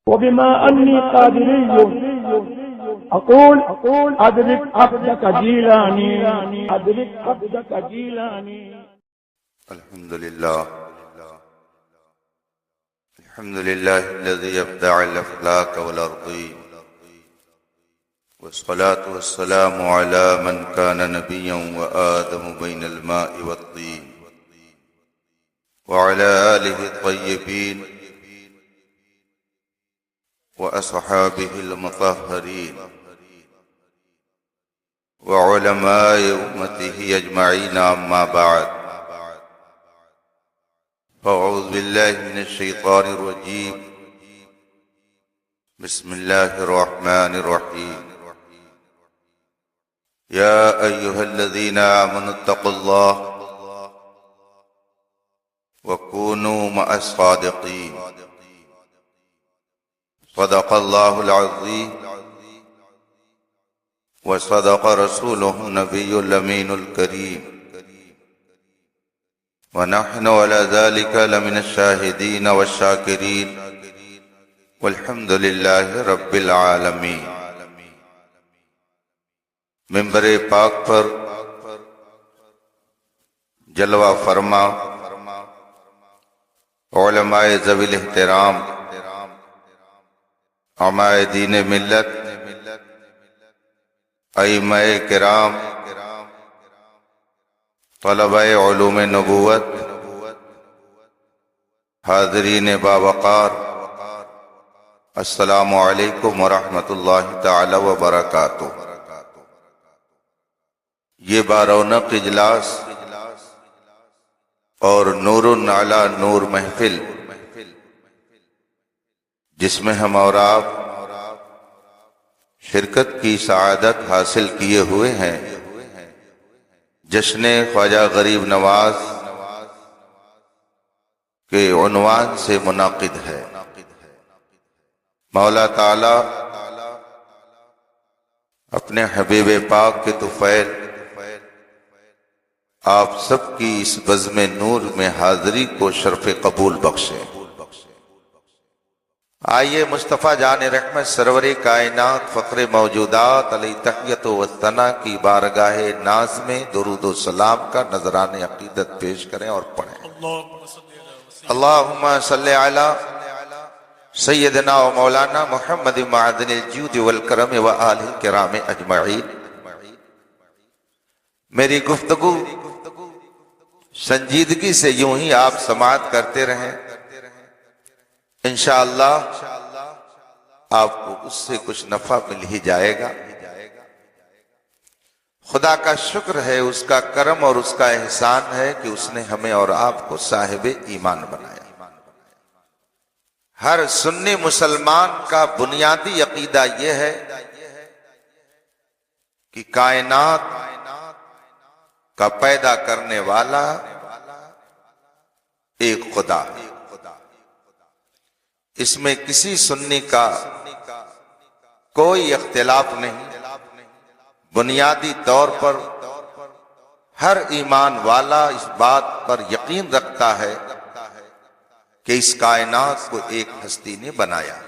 وبما أني قادري أقول أدرك عبدك جيلاني أدرك عبدك جيلاني. الحمد لله الذي يبدع الأفلاك والأرضين، والصلاة والسلام على من كان نبيا وآدم بين الماء والطين، وعلى آله الطيبين وأصحابه المطهرين وعلماء أمته أجمعين. أما بعد، فأعوذ بالله من الشيطان الرجيم. بسم الله الرحمن الرحيم. يا أيها الذين آمنوا اتقوا الله وكونوا مع الصادقين. صدق الله العظيم وصدق رسوله النبي الأمين الكريم، ونحن على ذلك لمن الشاهدين والشاكرين، والحمد لله رب العالمين. منبر پاک پر جلوہ فرما علماء ذوی الاحترام، علماء دین ملت، ائمہ کرام، طلباء علوم نبوت، حاضرین باوقار، السلام علیکم ورحمۃ اللہ تعالی وبرکاتہ. یہ بارونق اجلاس اور نور علی نور محفل، جس میں ہم اور آپ شرکت کی سعادت حاصل کیے ہوئے ہیں، جشن خواجہ غریب نواز کے عنوان سے منعقد ہے. مولا تعالی اپنے حبیب پاک کے طفیل آپ سب کی اس بزم نور میں حاضری کو شرف قبول بخشے. آئیے مصطفیٰ جان رحمت سرور کائنات فخر موجودات علیہ تحیت و ثنا کی بارگاہ ناز میں درود و سلام کا نذران عقیدت پیش کریں اور پڑھیں. اللہم صلی علی سیدنا و مولانا محمد معدن الجود والکرم و آلہ کرام اجمعین. میری گفتگو سنجیدگی سے یوں ہی آپ سماعت کرتے رہیں، انشاءاللہ آپ کو اس سے کچھ نفع مل ہی جائے گا. خدا کا شکر ہے، اس کا کرم اور اس کا احسان ہے کہ اس نے ہمیں اور آپ کو صاحب ایمان بنایا. ہر سنی مسلمان کا بنیادی عقیدہ یہ ہے کہ کائنات کا پیدا کرنے والا ایک خدا ہے. اس میں کسی سنی کا کوئی اختلاف نہیں. بنیادی طور پر ہر ایمان والا اس بات پر یقین رکھتا ہے کہ اس کائنات کو ایک ہستی نے بنایا،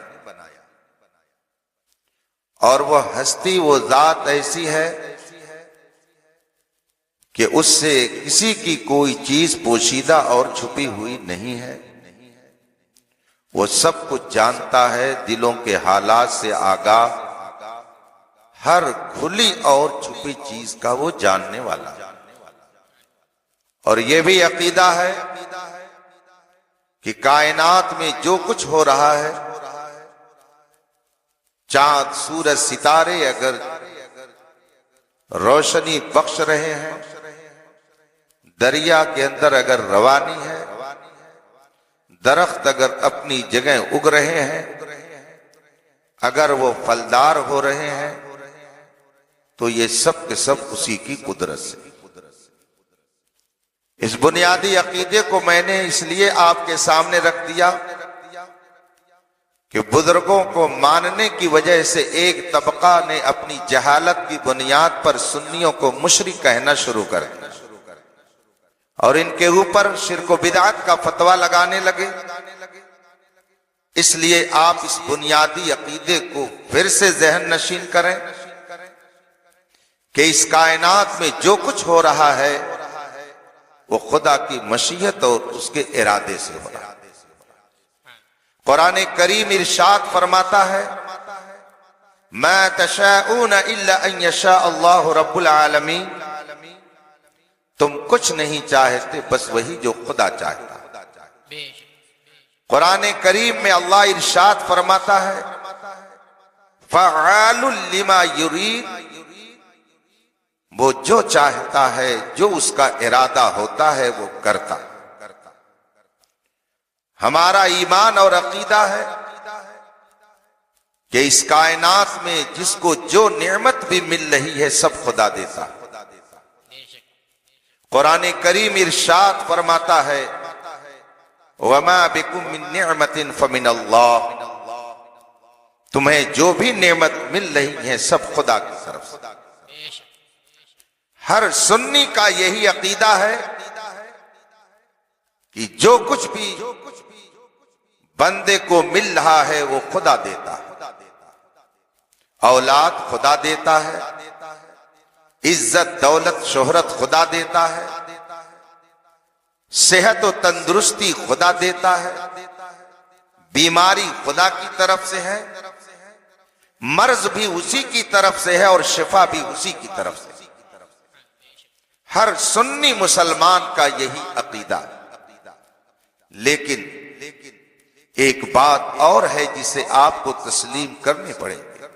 اور وہ ہستی، وہ ذات ایسی ہے کہ اس سے کسی کی کوئی چیز پوشیدہ اور چھپی ہوئی نہیں ہے. وہ سب کچھ جانتا ہے، دلوں کے حالات سے آگاہ، ہر کھلی اور چھپی چیز کا وہ جاننے والا. اور یہ بھی عقیدہ ہے کہ کائنات میں جو کچھ ہو رہا ہے، چاند، سورج، ستارے اگر روشنی بخش رہے ہیں، دریا کے اندر اگر روانی ہے، درخت اگر اپنی جگہ اگ رہے ہیں، اگر وہ پھلدار ہو رہے ہیں، تو یہ سب کے سب اسی کی قدرت سے. اس بنیادی عقیدے کو میں نے اس لیے آپ کے سامنے رکھ دیا کہ بزرگوں کو ماننے کی وجہ سے ایک طبقہ نے اپنی جہالت کی بنیاد پر سنیوں کو مشرک کہنا شروع کر دیا اور ان کے اوپر شرک و بدعت کا فتویٰ لگانے لگے. اس لیے آپ اس بنیادی عقیدے کو پھر سے ذہن نشین کریں کہ اس کائنات میں جو کچھ ہو رہا ہے وہ خدا کی مشیت اور اس کے ارادے سے ہو رہا ہے۔ قرآن کریم ارشاد فرماتا ہے ما تشاءون الا ان یشاء اللہ رب العالمین، تم کچھ نہیں چاہتے بس وہی جو خدا چاہتا ہے۔ قرآن کریم میں اللہ ارشاد فرماتا ہے فعال لما یرید، وہ جو چاہتا ہے، جو اس کا ارادہ ہوتا ہے وہ کرتا۔ ہمارا ایمان اور عقیدہ ہے کہ اس کائنات میں جس کو جو نعمت بھی مل رہی ہے سب خدا دیتا۔ قرآن کریم ارشاد فرماتا ہے وَمَا بِكُم مِّن نِّعْمَةٍ فَمِنَ اللَّهِ، تمہیں جو بھی نعمت مل رہی ہے سب خدا کی طرف سے۔ ہر سنی کا یہی عقیدہ ہے کہ جو کچھ بھی بندے کو مل رہا ہے وہ خدا دیتا ہے۔ اولاد خدا دیتا ہے، عزت دولت شہرت خدا دیتا ہے، صحت و تندرستی خدا دیتا ہے، بیماری خدا کی طرف سے ہے، مرض بھی اسی کی طرف سے ہے اور شفا بھی اسی کی طرف سے۔ ہر سنی مسلمان کا یہی عقیدہ ہے۔ لیکن ایک بات اور ہے جسے آپ کو تسلیم کرنی پڑے گی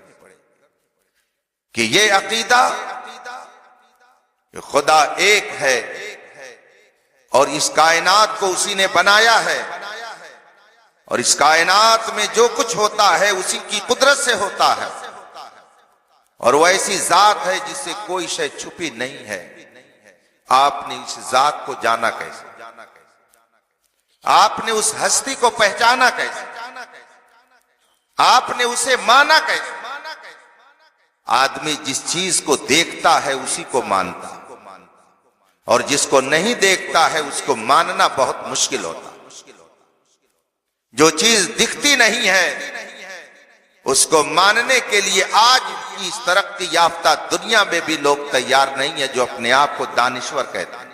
کہ یہ عقیدہ کہ خدا ایک ہے اور اس کائنات کو اسی نے بنایا ہے اور اس کائنات میں جو کچھ ہوتا ہے اسی کی قدرت سے ہوتا ہے، اور وہ ایسی ذات ہے جس سے کوئی شے چھپی نہیں ہے۔ آپ نے اس ذات کو جانا کیسے؟ آپ نے اس ہستی کو پہچانا کیسے؟ آپ نے اسے مانا کیسے؟ آدمی جس چیز کو دیکھتا ہے اسی کو مانتا، اور جس کو نہیں دیکھتا ہے اس کو ماننا بہت مشکل ہوتا۔ جو چیز دکھتی نہیں ہے اس کو ماننے کے لیے آج کی اس ترقی یافتہ دنیا میں بھی لوگ تیار نہیں ہے جو اپنے آپ کو دانشور کہتے ہیں۔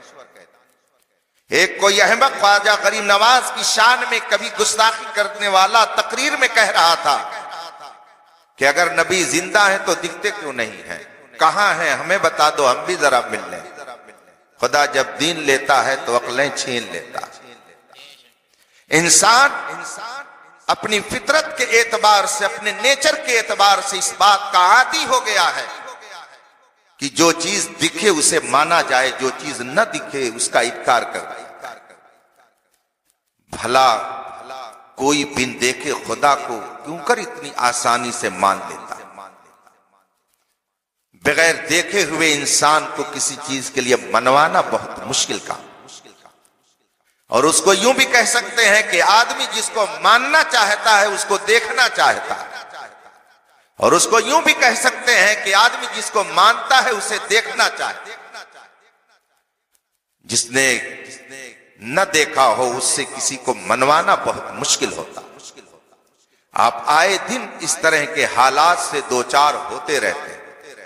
ایک کوئی احمق خواجہ غریب نواز کی شان میں کبھی گستاخی کرنے والا تقریر میں کہہ رہا تھا کہ اگر نبی زندہ ہیں تو دکھتے کیوں نہیں ہیں؟ کہاں ہیں ہمیں بتا دو، ہم بھی ذرا مل لیں۔ خدا جب دین لیتا ہے تو عقلیں چھین لیتا ہے۔ انسان اپنی فطرت کے اعتبار سے، اپنے نیچر کے اعتبار سے اس بات کا عادی ہو گیا ہے کہ جو چیز دکھے اسے مانا جائے، جو چیز نہ دکھے اس کا انکار کر دیا۔ بھلا کوئی بن دیکھے خدا کو کیوں کر اتنی آسانی سے مان لیتا ہے؟ بغیر دیکھے ہوئے انسان کو کسی چیز کے لیے منوانا بہت مشکل کام، اور اس کو یوں بھی کہہ سکتے ہیں کہ آدمی جس کو ماننا چاہتا ہے اس کو دیکھنا چاہتا ہے، اور اس کو یوں بھی کہہ سکتے ہیں کہ آدمی جس کو مانتا ہے اسے دیکھنا چاہتا ہے۔ جس نے نہ دیکھا ہو اس سے کسی کو منوانا بہت مشکل ہوتا۔ آپ آئے دن اس طرح کے حالات سے دوچار ہوتے رہتے ہیں۔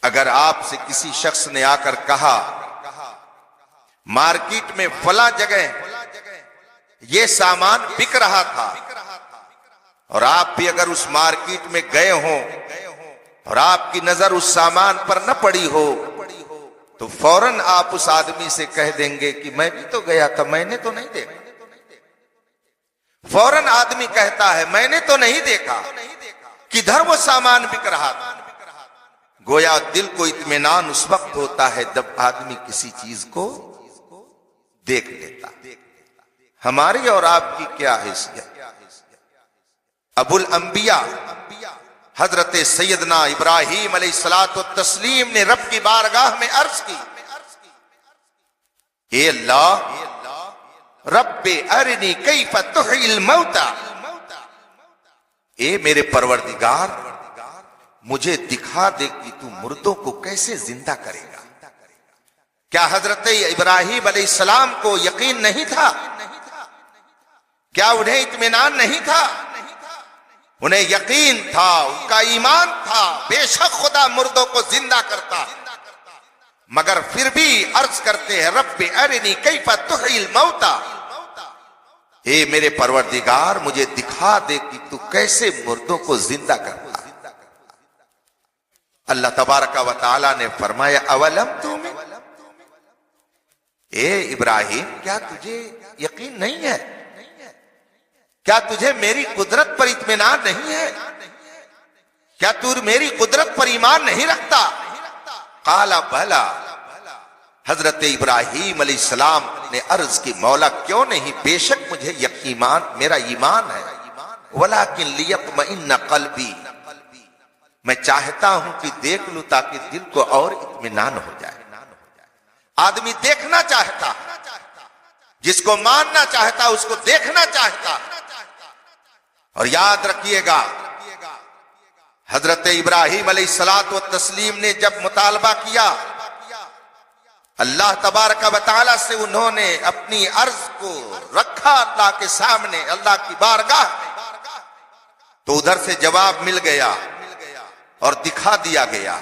اگر آپ سے کسی شخص نے آ کر کہا مارکیٹ میں فلاں جگہ یہ سامان بک رہا تھا، اور آپ بھی اگر اس مارکیٹ میں گئے ہوں اور آپ کی نظر اس سامان پر نہ پڑی ہو تو فوراً آپ اس آدمی سے کہہ دیں گے کہ میں بھی تو گیا تھا، میں نے تو نہیں دیکھا۔ فوراً آدمی کہتا ہے میں نے تو نہیں دیکھا، کدھر وہ سامان بک رہا تھا۔ گویا دل کو اطمینان اس وقت ہوتا ہے جب آدمی کسی چیز کو دیکھ لیتا۔ ہماری اور آپ کی کیا حیثیت؟ ابو الانبیاء حضرت سیدنا ابراہیم علیہ الصلوۃ والتسلیم نے رب کی بارگاہ میں عرض کی اے اللہ رب ارنی کیف تحیی الموتى، اے میرے پروردگار مجھے دکھا دے کہ تو مردوں کو کیسے زندہ کرے گا۔ کیا حضرت ابراہیم علیہ السلام کو یقین نہیں تھا کیا انہیں اطمینان نہیں تھا؟ انہیں یقین تھا، ان کا ایمان تھا، بے شک خدا مردوں کو زندہ کرتا، مگر پھر بھی عرض کرتے ہیں رب ارنی کیف تحیی الموتى، اے میرے پروردگار مجھے دکھا دے کہ تو کیسے مردوں کو زندہ کرتا۔ اللہ تبارک و تعالی نے فرمایا اولم تؤمن، اے ابراہیم کیا تجھے یقین نہیں ہے؟ کیا تجھے میری قدرت پر اطمینان نہیں ہے؟ کیا تو میری قدرت پر ایمان نہیں رکھتا؟ قال بلا، حضرت ابراہیم علیہ السلام نے عرض کی مولا کیوں نہیں، بے شک مجھے یقین میرا ایمان ہے، ولیکن لیطمئن قلبی، میں چاہتا ہوں کہ دیکھ لوں تاکہ دل کو اور اطمینان ہو جائے۔ آدمی دیکھنا چاہتا، جس کو ماننا چاہتا اس کو دیکھنا چاہتا۔ اور یاد رکھیے گا حضرت ابراہیم علیہ السلام نے جب مطالبہ کیا اللہ تبارک و تعالی سے، انہوں نے اپنی عرض کو رکھا اللہ کے سامنے، اللہ کی بارگاہ میں، تو ادھر سے جواب مل گیا اور دکھا دیا گیا،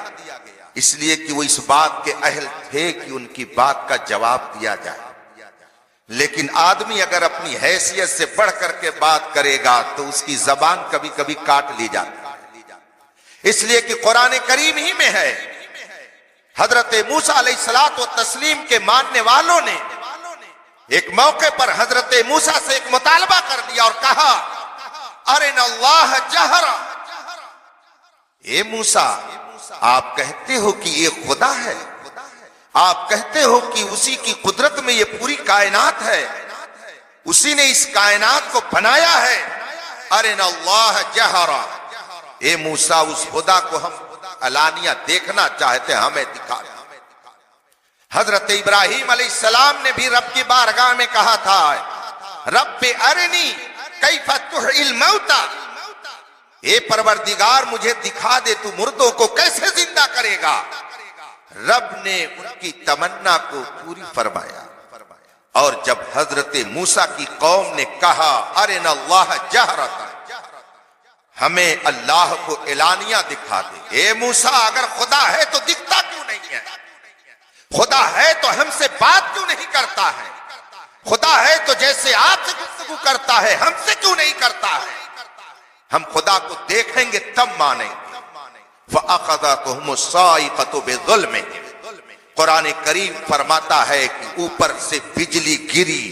اس لیے کہ وہ اس بات کے اہل تھے کہ ان کی بات کا جواب دیا جائے۔ لیکن آدمی اگر اپنی حیثیت سے بڑھ کر کے بات کرے گا تو اس کی زبان کبھی کبھی کاٹ لی جاتی ہے، اس لیے کہ قرآن کریم ہی میں ہے حضرت موسیٰ علیہ السلام کے ماننے والوں نے ایک موقع پر حضرت موسیٰ سے ایک مطالبہ کر دیا اور کہا ارنا اللہ جہرا، اے موسیٰ آپ کہتے ہو کہ یہ خدا ہے، آپ کہتے ہو کہ اسی کی قدرت میں یہ پوری کائنات ہے، اسی نے اس کائنات کو بنایا ہے، ارنا اللہ جہرا، اے موسیٰ اس خدا کو ہم علانیہ دیکھنا چاہتے ہیں، ہمیں دکھا دیں۔ حضرت ابراہیم علیہ السلام نے بھی رب کی بارگاہ میں کہا تھا رب ارنی کیف تحیی الموتى، اے پروردگار مجھے دکھا دے تو مردوں کو کیسے زندہ کرے گا۔ رب نے ان کی تمنا کو پوری فرمایا، اور جب حضرت موسیٰ کی قوم نے کہا ارنا اللہ جہرتا، ہمیں اللہ کو اعلانیہ دکھا دے، اے موسیٰ اگر خدا ہے تو دکھتا کیوں نہیں ہے؟ خدا ہے تو ہم سے بات کیوں نہیں کرتا ہے؟ خدا ہے تو جیسے آپ سے گفتگو کرتا ہے ہم سے کیوں نہیں کرتا ہے؟ ہم خدا کو دیکھیں گے تب مانیں گے۔ فَأَخَذَتْهُمُ الصَّاعِقَةُ بِظُلْمِهِمْ، قرآن کریم فرماتا ہے کہ اوپر سے بجلی گری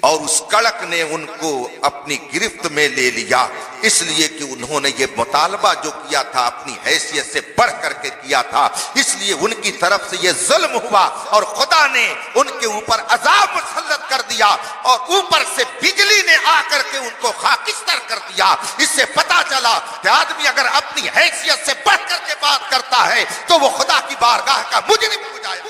اور اس کڑک نے ان کو اپنی گرفت میں لے لیا، اس لیے کہ انہوں نے یہ مطالبہ جو کیا تھا اپنی حیثیت سے بڑھ کر کے کیا تھا، اس لیے ان کی طرف سے یہ ظلم ہوا اور خدا نے ان کے اوپر عذاب مسلط کر دیا اور اوپر سے بجلی نے آ کر کے ان کو خاکستر کر دیا۔ اس سے پتا چلا کہ آدمی اگر اپنی حیثیت سے بڑھ کر کے بات کرتا ہے تو وہ خدا کی بارگاہ کا مجرم ہو جائے۔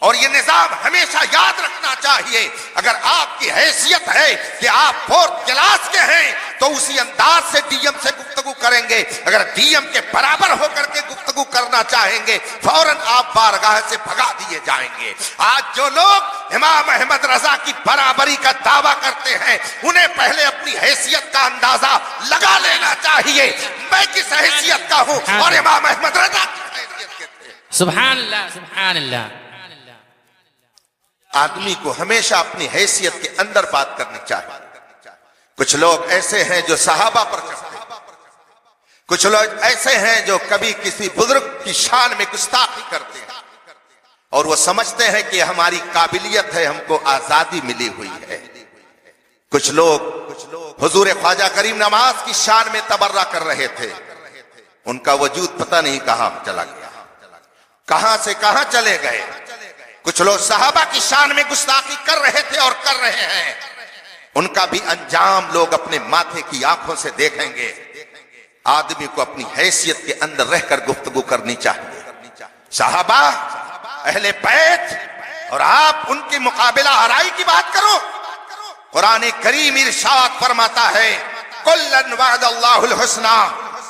اور یہ نظام ہمیشہ یاد رکھنا چاہیے، اگر آپ کی حیثیت ہے کہ آپ فورتھ کلاس کے ہیں تو اسی انداز سے ڈی ایم سے گفتگو کریں گے، اگر ڈی ایم کے برابر ہو کر کے گفتگو کرنا چاہیں گے فوراً آپ بارگاہ سے بھگا دیے جائیں گے۔ آج جو لوگ امام احمد رضا کی برابری کا دعویٰ کرتے ہیں انہیں پہلے اپنی حیثیت کا اندازہ لگا لینا چاہیے، میں کس حیثیت کا ہوں اور امام احمد رضا کی حیثیت کہتے ہیں۔ سبحان اللہ، سبحان اللہ۔ آدمی کو ہمیشہ اپنی حیثیت کے اندر بات کرنی چاہیے۔ کچھ لوگ ایسے ہیں جو صحابہ پر چڑھتے ہیں، کچھ لوگ ایسے ہیں جو کبھی کسی بزرگ کی شان میں گستاخی کرتے ہیں اور وہ سمجھتے ہیں کہ ہماری قابلیت ہے، ہم کو آزادی ملی ہوئی ہے۔ کچھ لوگ حضور خواجہ کریم نواز کی شان میں تبرہ کر رہے تھے، ان کا وجود پتہ نہیں کہاں چلا گیا، کہاں سے کہاں چلے گئے۔ کچھ لوگ صحابہ کی شان میں گستاخی کر رہے تھے اور کر رہے ہیں، ان کا بھی انجام لوگ اپنے ماتھے کی آنکھوں سے دیکھیں گے۔ آدمی کو اپنی حیثیت کے اندر رہ کر گفتگو کرنی چاہیے۔ صحابہ، اہل بیت، اور آپ ان کی مقابلہ آرائی کی بات کرو۔ قرآن کریم ارشاد فرماتا ہے کُلًّا وعد اللہ الحسنى،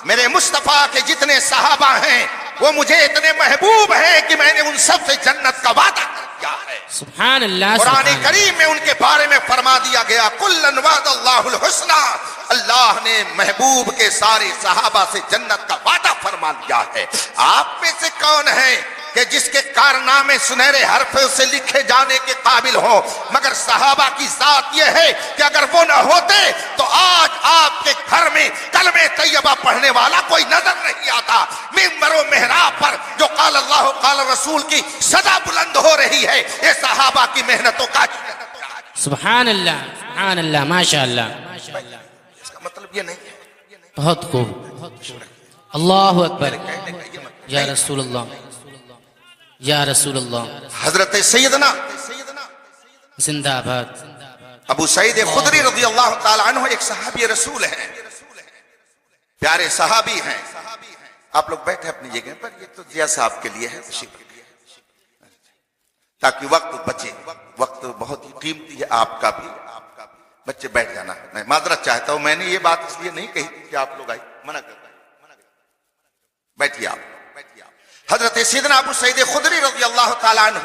میرے مصطفیٰ کے جتنے صحابہ ہیں وہ مجھے اتنے محبوب ہیں کہ میں نے ان سب سے جنت کا وعدہ کر دیا۔ کیا ہے۔ سبحان اللہ قرآن سبحان اللہ کریم میں ان کے بارے میں فرما دیا گیا کلًا وعد اللہ الحسنى، اللہ نے محبوب کے سارے صحابہ سے جنت کا وعدہ فرما دیا ہے۔ آپ میں سے کون ہے کہ جس کے کارنامے سنہرے حرفوں سے لکھے جانے کے قابل ہوں، مگر صحابہ کی ذات یہ ہے کہ اگر وہ نہ ہوتے تو آج آپ کے گھر میں کلمہ طیبہ پڑھنے والا کوئی نظر نہیں آتا۔ منبر و محراب پر جو قال اللہ قال رسول کی صدا بلند ہو رہی ہے، یہ صحابہ کی محنتوں کا سبحان اللہ ماشاء اللہ اس کا مطلب یہ نہیں ہے بہت خوب اللہ اکبر یا رسول اللہ یا رسول اللہ حضرت سیدنا زندہ آباد ابو سعید خدری رضی اللہ تعالی عنہ ایک صحابی رسول ہیں، پیارے صحابی ہیں۔ آپ لوگ بیٹھے اپنی جگہ پر، یہ تو جیا صاحب کے لیے ہے، تشریف رکھیے تاکہ وقت بچے، وقت بہت ہی قیمتی ہے آپ کا بھی۔ بچے بیٹھ جانا، میں معذرت چاہتا ہوں، میں نے یہ بات اس لیے نہیں کہی کہ آپ لوگ آئے، منع کرتا ہے، بیٹھیے آپ۔ حضرت سیدنا ابو سعید خدری رضی اللہ تعالیٰ عنہ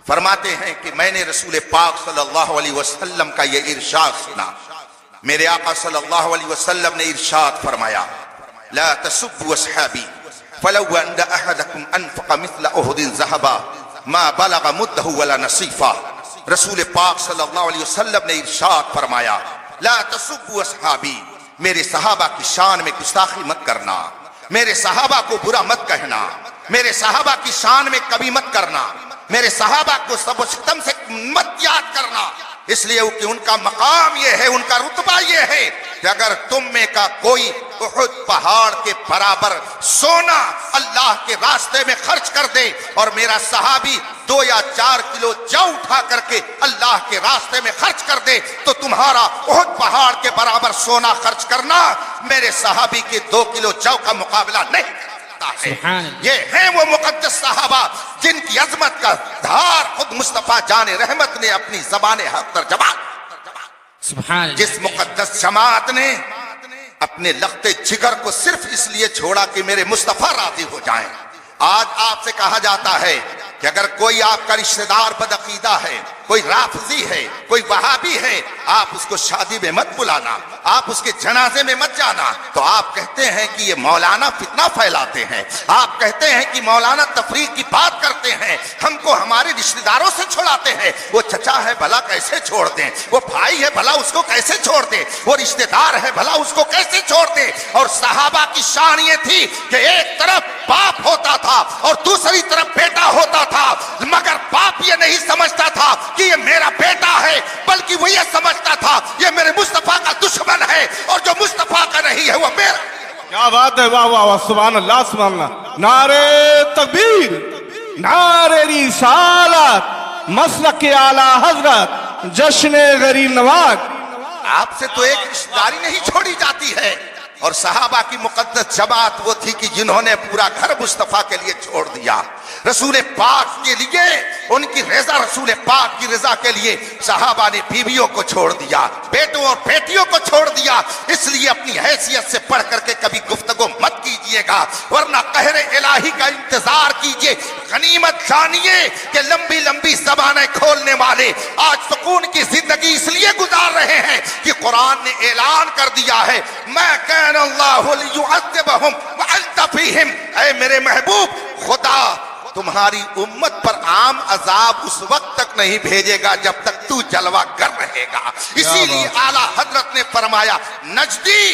فرماتے ہیں کہ میں نے رسول پاک صلی اللہ علیہ وسلم کا یہ ارشاد سنا۔ میرے آقا صلی اللہ علیہ وسلم نے ارشاد فرمایا لا تسبوا اصحابی فلو ان احدکم انفق مثل احد ذهبا ما بلغ مدہ ولا نصیفا۔ رسول پاک صلی اللہ علیہ وسلم نے ارشاد فرمایا لا تسبوا اصحابی، میرے صحابہ کی شان میں گستاخی مت کرنا، میرے صحابہ کو برا مت کہنا، میرے صحابہ کی شان میں کبھی مت کرنا، میرے صحابہ کو سب و ستم سے مت یاد کرنا، اس لیے کہ ان کا مقام یہ ہے، ان کا رتبہ یہ ہے کہ اگر تم میں کا کوئی احد پہاڑ کے برابر سونا اللہ کے راستے میں خرچ کر دے اور میرا صحابی 2 یا 4 کلو جو اٹھا کر کے اللہ کے راستے میں خرچ کر دے تو تمہارا احد پہاڑ کے برابر سونا خرچ کرنا میرے صحابی کے 2 کلو جو کا مقابلہ نہیں کرتا ہے۔ یہ ہیں وہ مقدس صحابہ جن کی عظمت کا دھار خود مصطفیٰ جان رحمت نے اپنی زبان حق ترجمہ، جس مقدس جماعت نے اپنے لخت جگر کو صرف اس لیے چھوڑا کہ میرے مصطفیٰ راضی ہو جائیں۔ آج آپ سے کہا جاتا ہے کہ اگر کوئی آپ کا رشتہ دار بدعقیدہ ہے، کوئی رافضی ہے، کوئی وہابی ہے، آپ اس کو شادی میں مت بلانا، آپ اس کے جنازے میں مت جانا، تو آپ کہتے ہیں کہ یہ مولانا فتنہ پھیلاتے ہیں، آپ کہتے ہیں کہ مولانا تفریق کی بات کرتے ہیں، ہم کو ہمارے رشتہ داروں سے چھوڑاتے ہیں۔ وہ چچا ہے بھلا کیسے چھوڑ دیں، وہ بھائی ہے بھلا اس کو کیسے چھوڑ دیں، وہ رشتہ دار ہے بھلا اس کو کیسے چھوڑ دیں۔ اور صحابہ کی شان یہ تھی کہ ایک طرف باپ ہوتا تھا اور دوسری طرف بیٹا ہوتا تھا، مگر باپ یہ نہیں سمجھتا تھا کہ یہ میرا بیٹا ہے، بلکہ وہ یہ سمجھتا تھا یہ میرے مصطفیٰ کا دشمن ہے، اور جو مصطفیٰ کا نہیں ہے وہ میرا۔ کیا بات ہے، واہ واہ واہ، سبحان اللہ سبحان اللہ، نعرے تکبیر، نعرے رسالت، مسلک اعلی حضرت، جشن غریب نواز۔ آپ سے تو ایک رشتہ داری نہیں چھوڑی جاتی ہے، اور صحابہ کی مقدس جماعت وہ تھی کہ جنہوں نے پورا گھر مصطفیٰ کے لیے چھوڑ دیا، رسول پاک کے لیے، ان کی رضا، رسول پاک کی رضا کے لیے صحابہ نے بیویوں کو چھوڑ دیا، بیٹوں اور بیٹیوں کو چھوڑ دیا۔ اس لیے اپنی حیثیت سے پڑھ کر کے کبھی گفتگو مت کیجئے گا، ورنہ قہر الہی کا انتظار کیجئے۔ غنیمت جانیے کہ لمبی لمبی زبانیں کھولنے والے آج سکون کی زندگی اس لیے گزار رہے ہیں کہ قرآن نے اعلان کر دیا ہے میں کان اللہ لیعذبہم وانت فیہم، اے میرے محبوب، خدا تمہاری امت پر عام عذاب اس وقت تک نہیں بھیجے گا جب تک تو جلوہ گر رہے گا۔ اسی لیے اعلیٰ حضرت نے فرمایا نجدی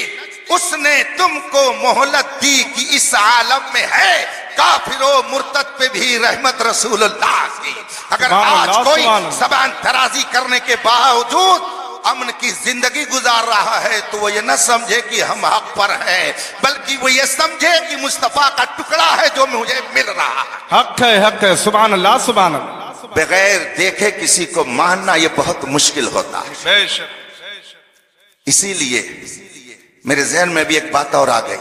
اس نے تم کو مہلت دی کہ اس عالم میں ہے کافر و مرتد پہ بھی رحمت رسول اللہ کی۔ اگر آج کوئی زبان درازی کرنے کے باوجود امن کی زندگی گزار رہا ہے تو وہ یہ نہ سمجھے کہ ہم حق پر ہیں، بلکہ وہ یہ سمجھے کہ مصطفیٰ کا ٹکڑا ہے جو مجھے مل رہا ہے۔ حق ہے، حق ہے، سبحان اللہ سبحان اللہ۔ بغیر دیکھے کسی کو ماننا یہ بہت مشکل ہوتا ہے، بے شک۔ اسی لیے میرے ذہن میں بھی ایک بات اور آ گئی،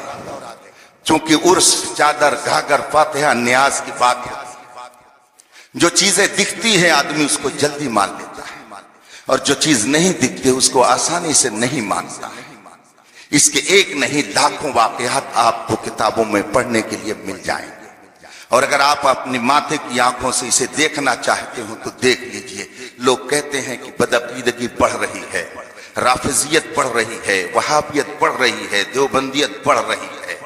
چونکہ عرس، چادر، گھاگھر، فاتحہ، نیاز کی بات ہے، جو چیزیں دکھتی ہیں آدمی اس کو جلدی مان لیتا ہے، اور جو چیز نہیں دکھتی اس کو آسانی سے نہیں مانتا ہے۔ اس کے ایک نہیں لاکھوں واقعات آپ کو کتابوں میں پڑھنے کے لیے مل جائیں گے، اور اگر آپ اپنی ماتھے کی آنکھوں سے اسے دیکھنا چاہتے ہو تو دیکھ لیجئے. لوگ کہتے ہیں کہ بدعقیدگی بڑھ رہی ہے، رافضیت بڑھ رہی ہے، وہابیت بڑھ رہی ہے، دیوبندیت بڑھ رہی ہے.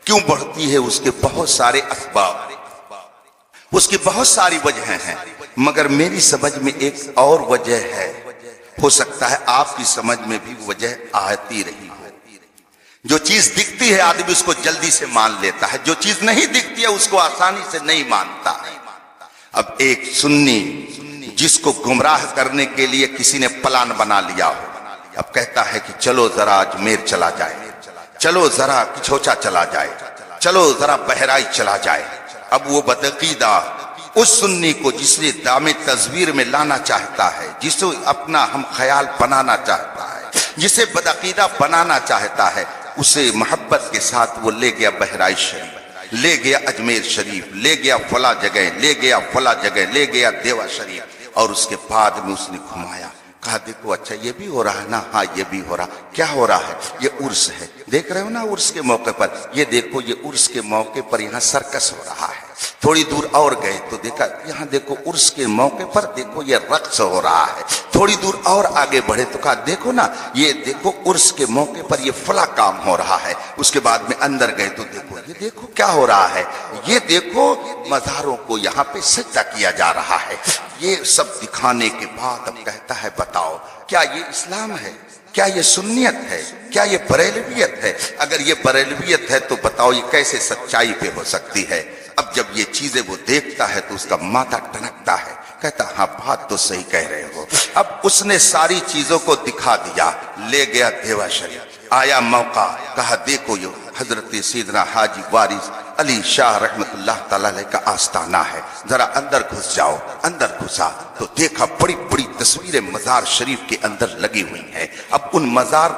کیوں بڑھتی ہے؟ اس کے بہت سارے اسباب، اس کی بہت ساری وجہیں ہیں، مگر میری سمجھ میں ایک اور وجہ ہے. ہو سکتا ہے آپ کی سمجھ میں بھی وجہ آتی رہی ہو. جو چیز دکھتی ہے آدمی اس کو جلدی سے مان لیتا ہے، جو چیز نہیں دکھتی ہے اس کو آسانی سے نہیں مانتا ہے. اب ایک سنی جس کو گمراہ کرنے کے لیے کسی نے پلان بنا لیا ہو، اب کہتا ہے کہ چلو ذرا اجمیر چلا جائے، چلو ذرا کچھوچا چلا جائے، چلو ذرا بہرائچ چلا جائے. اب وہ بدعقیدہ اس سنی کو جس نے دام تصویر میں لانا چاہتا ہے، جسے اپنا ہم خیال بنانا چاہتا ہے، جسے بدعقیدہ بنانا چاہتا ہے، اسے محبت کے ساتھ وہ لے گیا بہرائچ شریف، لے گیا اجمیر شریف، لے گیا فلاں جگہ، لے گیا فلاں جگہ، لے گیا دیوا شریف. اور اس کے بعد میں اس نے گھمایا، کہا دیکھو اچھا یہ بھی ہو رہا ہے نا، ہاں یہ بھی ہو رہا. کیا ہو رہا ہے؟ یہ عرس ہے، دیکھ رہے ہو نا عرس کے موقع پر. یہ دیکھو یہ عرس کے موقع پر یہاں سرکس ہو رہا ہے. تھوڑی دور اور گئے تو دیکھا یہاں دیکھو عرس کے موقع پر دیکھو یہ رقص ہو رہا ہے. تھوڑی دور اور آگے بڑھے تو کہا دیکھو نا یہ دیکھو عرس کے موقع پر یہ فلاں کام ہو رہا ہے. اس کے بعد میں اندر گئے تو دیکھو یہ دیکھو کیا ہو رہا ہے، یہ دیکھو مزاروں کو یہاں پہ سجدہ کیا جا رہا ہے. یہ سب دکھانے کے بعد اب کہتا ہے بتاؤ کیا یہ اسلام ہے؟ کیا یہ سنیت ہے؟ کیا یہ بریلویت ہے؟ اگر یہ بریلویت ہے تو بتاؤ یہ کیسے سچائی پہ ہو سکتی ہے؟ اب جب یہ چیزیں وہ دیکھتا ہے تو اس کا ماتھا ٹنکتا ہے، کہتا ہاں بات تو صحیح کہہ رہے ہو. اب اس نے ساری چیزوں کو دکھا دیا، لے گیا دیوا شریف. آیا موقع، کہا دیکھو یہ حضرت سیدنا حاجی وارث علی شاہ رحمت اللہ تعالیٰ علیہ کا آستانہ ہے، ذرا اندر گھس جاؤ. اندر گھسا تو دیکھا بڑی بڑی تصویریں مزار شریف کے اندر لگی ہوئی ہیں. اب ان مزار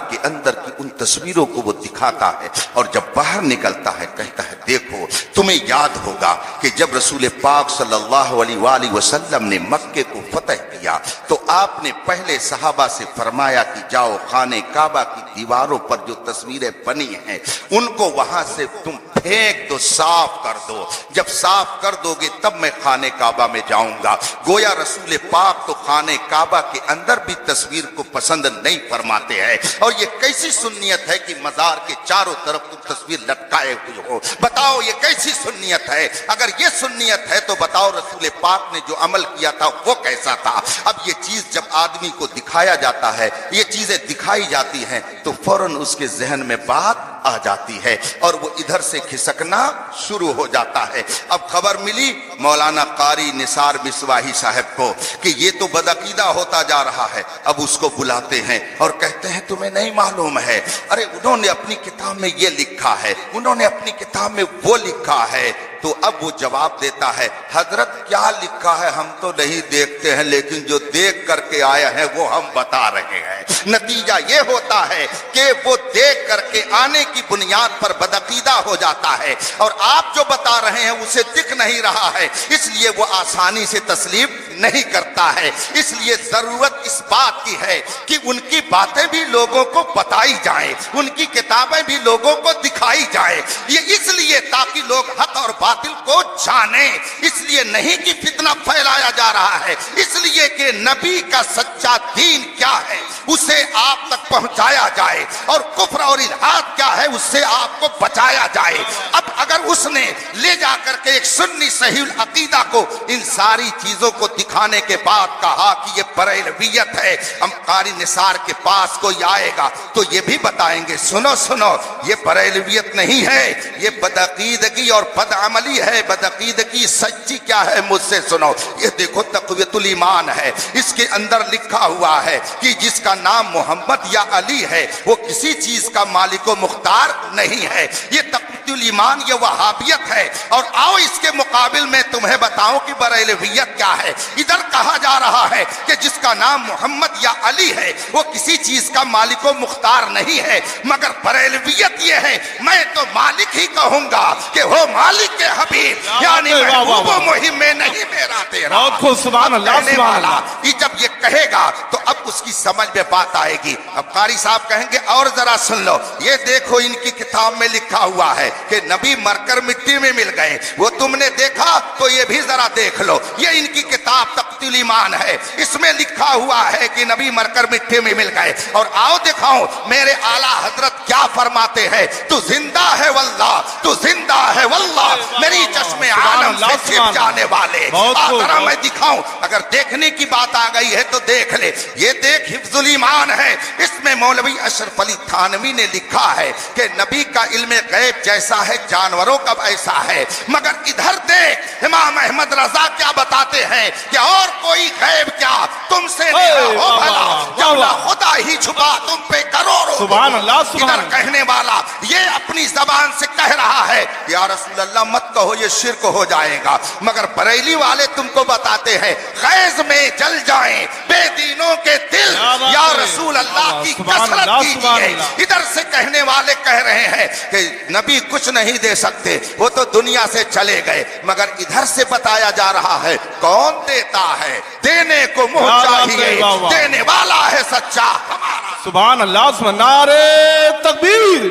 کے اندر کی ان تصویروں کو وہ دکھاتا ہے، اور جب باہر نکلتا ہے کہتا ہے دیکھو تمہیں یاد ہوگا کہ جب رسول پاک صلی اللہ علیہ وآلہ وسلم نے مکے کو فتح کیا تو آپ نے پہلے صحابہ سے فرمایا کہ جاؤ خانہ کعبہ کی دیواروں پر جو تصویریں بنی ہیں ان کو وہاں سے تم پھینک دو، صاف کر دو. جب صاف کر دو گے تب میں خانہ کعبہ میں جاؤں گا. گویا رسول پاک تو خانہ کعبہ کے اندر بھی تصویر کو پسند نہیں فرماتے ہیں. اور یہ کیسی سنیت ہے کہ مزار کے چاروں طرف تم تصویر لٹکائے ہوئے ہو؟ بتاؤ یہ کیسی سنیت ہے؟ اگر یہ سنیت ہے تو بتاؤ رسول پاک نے جو عمل کیا تھا وہ کیسا تھا؟ اب یہ چیز جب آدمی کو دکھایا جاتا ہے، یہ چیزیں دکھائی جاتی ہیں تو فوراً اس کے ذہن میں بات آ جاتی ہے اور وہ ادھر سے کھسکنا شروع ہو جاتا ہے. اب خبر ملی مولانا قاری نثار مصباحی صاحب کو کہ یہ تو بدعقیدہ ہوتا جا رہا ہے. اب اس کو بلاتے ہیں اور کہتے ہیں تمہیں نہیں معلوم ہے؟ ارے انہوں نے اپنی کتاب میں یہ لکھا ہے، انہوں نے اپنی کتاب میں وہ لکھا ہے. تو اب وہ جواب دیتا ہے حضرت کیا لکھا ہے ہم تو نہیں دیکھتے ہیں، لیکن جو دیکھ کر کے آیا ہے وہ ہم بتا رہے ہیں. نتیجہ یہ ہوتا ہے کہ وہ دیکھ کر کے آنے کی بنیاد پر بدعقیدہ ہو جاتا ہے، اور آپ جو بتا رہے ہیں اسے دکھ نہیں رہا ہے، اس لیے وہ آسانی سے تسلیم نہیں کرتا ہے. اس لیے ضرورت اس بات کی ہے کہ ان کی باتیں بھی لوگوں کو بتائی جائیں، ان کی کتابیں بھی لوگوں کو دکھائی جائیں. یہ اس لیے تاکہ لوگ حق اور باطل کو جانیں، اس لیے نہیں کہ فتنہ پھیلایا جا رہا ہے، اس لیے کہ نبی کا سچا دین کیا ہے اسے آپ تک پہنچایا جائے، اور کفر اور الحاد کیا ہے اس سے آپ کو بچایا جائے. اب اگر اس نے لے جا کر کے ایک سنی صحیح العقیدہ کو ان ساری چیزوں کو دکھانے کے بعد کہا کہ یہ بریلویت ہے، ہم قاری نثار کے پاس کوئی آئے گا تو یہ بھی بتائیں گے سنو سنو یہ بریلویت نہیں ہے، یہ بدعقیدگی اور بدعملی ہے. بدعقیدگی سچی کیا ہے مجھ سے سنو. یہ دیکھو تقویت الایمان ہے، اس کے اندر لکھا ہوا ہے کہ جس کا نام محمد یا علی ہے وہ کسی چیز کا مالک و مختار نہیں ہے. یہ تقویت الایمان یہ وہابیت ہے. اور آؤ اس کے مقابل میں تمہیں بتاؤں کہ بریلویت کیا ہے. ادھر کہا جا رہا ہے کہ جس کا نام محمد یا علی ہے وہ کسی چیز کا مالک و مختار نہیں ہے، مگر بریلویت یہ ہے میں تو مالک ہی کہوں گا کہ وہ مالک کے حبیب یعنی محبوب و مہم میں نہیں میرا تیرا. بہت خوب، سبحان اللہ سبحان اللہ. جب یہ کہے گا تو اب اس کی سمجھ میں بات آئے گی۔ اب قاری صاحب کہیں گے اور ذرا سن لو، یہ دیکھو ان کی کتاب میں لکھا ہوا ہے کہ نبی مر کر مٹی میں مل گئے، وہ تم نے دیکھا تو یہ بھی ذرا دیکھ لو۔ یہ ان کی کتاب تقتیل ایمان ہے، اس میں لکھا ہوا ہے کہ نبی مر کر مٹی میں مل گئے۔ اور آؤ دکھاؤ میرے اعلیٰ حضرت کیا فرماتے ہیں، تو زندہ ہے واللہ، تو زندہ ہے واللہ، میری چشم عالم سے چھپ جانے والے۔ ذرا میں دکھاؤں، اگر دیکھنے کی بات آ گئی ہے تو دیکھ لے۔ یہ دیکھ حفظ الایمان ہے، اس میں مولوی اشرف علی تھانوی نے لکھا ہے کہ نبی کا علم غیب جیسا ہے جانوروں کا ایسا ہے، مگر ادھر دیکھ امام احمد رضا کیا بتاتے ہیں کہ اور کوئی غیب کیا تم سے نہیں ہو بھلا، جب نہ خدا ہی چھپا تم پہ کروڑوں۔ سبحان اللہ، سبحان ادھر کہنے والا یہ اپنی زبان سے کہہ رہا ہے یا رسول اللہ مت کہو یہ شرک ہو جائے گا، مگر بریلی والے تم کو بتاتے ہیں غیظ میں جل جائیں بے دینوں کے دل، یا رسول اللہ کی کثرت کیجیے۔ ادھر سے کہنے والے کہہ رہے ہیں کہ نبی کچھ نہیں دے سکتے، وہ تو دنیا سے چلے گئے، مگر ادھر سے بتایا جا رہا ہے کون دیتا ہے، دینے کو منہ چاہیے، دینے والا ہے سچا ہمارا۔ سبحان اللہ، سبحان نعرے تکبیر،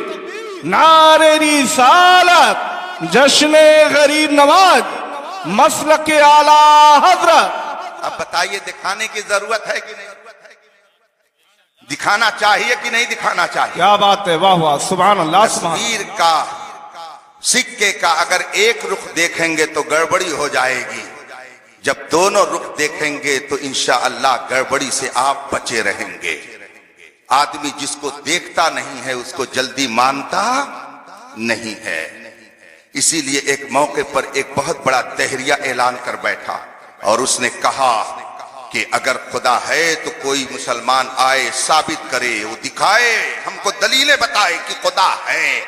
نعرے رسالت، جشن غریب نواز، مسلک اعلیٰ حضرت۔ اب بتائیے دکھانے کی ضرورت ہے کہ نہیں؟ دکھانا چاہیے کہ نہیں دکھانا چاہیے؟ کیا بات ہے، واہ واہ، سبحان اللہ، سبحان تصویر کا، سکے کا اگر ایک رخ دیکھیں گے تو گڑبڑی ہو جائے گی، جب دونوں رخ دیکھیں گے تو انشاءاللہ گڑبڑی سے آپ بچے رہیں گے۔ آدمی جس کو دیکھتا نہیں ہے اس کو جلدی مانتا نہیں ہے۔ اسی لیے ایک موقع پر ایک بہت بڑا تحریہ اعلان کر بیٹھا اور اس نے کہا کہ اگر خدا ہے تو کوئی مسلمان آئے ثابت کرے، وہ دکھائے، ہم کو دلیلیں بتائے کہ خدا ہے۔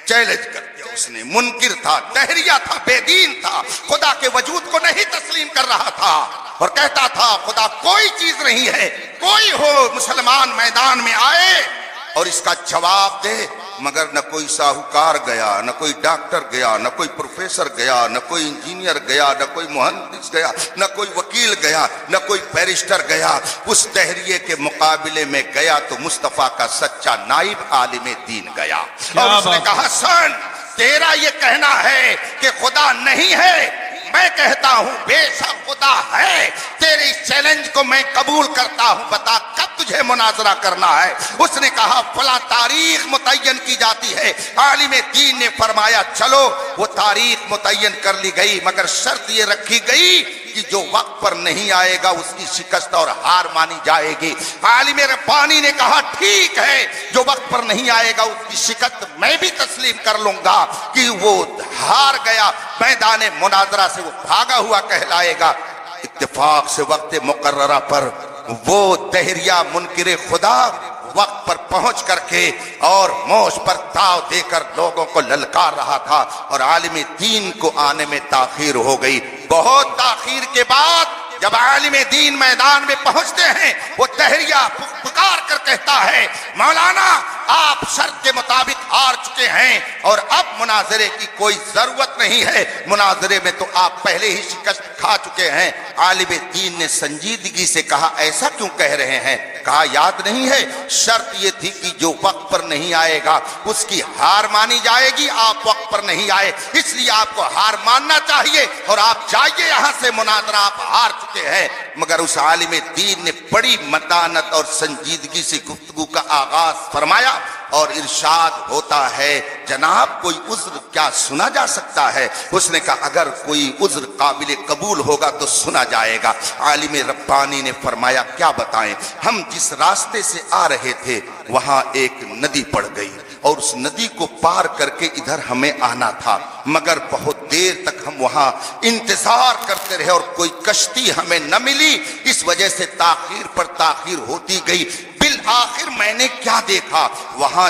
چیلنج کر دیا اس نے، منکر تھا، تحریہ تھا، بے دین تھا، خدا کے وجود کو نہیں تسلیم کر رہا تھا اور کہتا تھا خدا کوئی چیز نہیں ہے، کوئی ہو مسلمان میدان میں آئے اور اس کا جواب دے۔ مگر نہ کوئی ساہوکار گیا، نہ کوئی ڈاکٹر گیا، نہ کوئی پروفیسر گیا، نہ کوئی انجینئر گیا، نہ کوئی مہندس گیا، نہ کوئی وکیل گیا، نہ کوئی بیرسٹر گیا۔ اس تحریے کے مقابلے میں گیا تو مصطفیٰ کا سچا نائب عالم دین گیا اور اس نے کہا سن تیرا یہ کہنا ہے کہ خدا نہیں ہے، میں کہتا ہوں بے شک خدا ہے، تیرے اس چیلنج کو میں قبول کرتا ہوں، بتا کب تجھے مناظرہ کرنا ہے؟ اس نے کہا فلاں تاریخ متعین کی جاتی ہے۔ عالم دین نے فرمایا چلو، وہ تاریخ متعین کر لی گئی، مگر شرط یہ رکھی گئی کہ جو وقت پر نہیں آئے گا اس کی شکست اور ہار مانی جائے گی۔ عالم ربانی نے کہا ٹھیک ہے، جو وقت پر نہیں آئے گا اس کی شکست میں بھی تسلیم کر لوں گا کہ وہ ہار گیا، میدان مناظرہ سے وہ بھاگا ہوا کہلائے گا۔ اتفاق سے وقت مقررہ پر وہ تحریہ منکر خدا وقت پر پہنچ کر کے اور موش پر تاؤ دے کر لوگوں کو للکار رہا تھا اور عالم دین کو آنے میں تاخیر ہو گئی۔ بہت تاخیر کے بعد جب عالم دین میدان میں پہنچتے ہیں وہ تحریہ پکار کر کہتا ہے مولانا آپ شرط کے مطابق ہار چکے ہیں اور اب مناظرے کی کوئی ضرورت نہیں ہے، مناظرے میں تو آپ پہلے ہی شکست کھا چکے ہیں۔ عالم دین نے سنجیدگی سے کہا ایسا کیوں کہہ رہے ہیں؟ کہا یاد نہیں ہے شرط یہ تھی کہ جو وقت پر نہیں آئے گا اس کی ہار مانی جائے گی، آپ وقت پر نہیں آئے اس لیے آپ کو ہار ماننا چاہیے اور آپ جائیے یہاں سے، مناظرہ آپ ہار چکے ہیں۔ مگر اس عالم دین نے بڑی متانت اور سنجیدگی سے گفتگو کا آغاز فرمایا اور ارشاد ہوتا ہے جناب کوئی عذر کیا سنا جا سکتا ہے؟ اس نے کہا اگر کوئی عذر قابل قبول ہوگا تو سنا جائے گا۔ عالم ربانی نے فرمایا کیا بتائیں، ہم جس راستے سے آ رہے تھے وہاں ایک ندی پڑ گئی اور اس ندی کو پار کر کے ادھر ہمیں آنا تھا، مگر بہت دیر تک ہم وہاں انتظار کرتے رہے اور کوئی کشتی ہمیں نہ ملی، اس وجہ سے تاخیر پر تاخیر ہوتی گئی۔ بالآخر میں نے کیا دیکھا، وہاں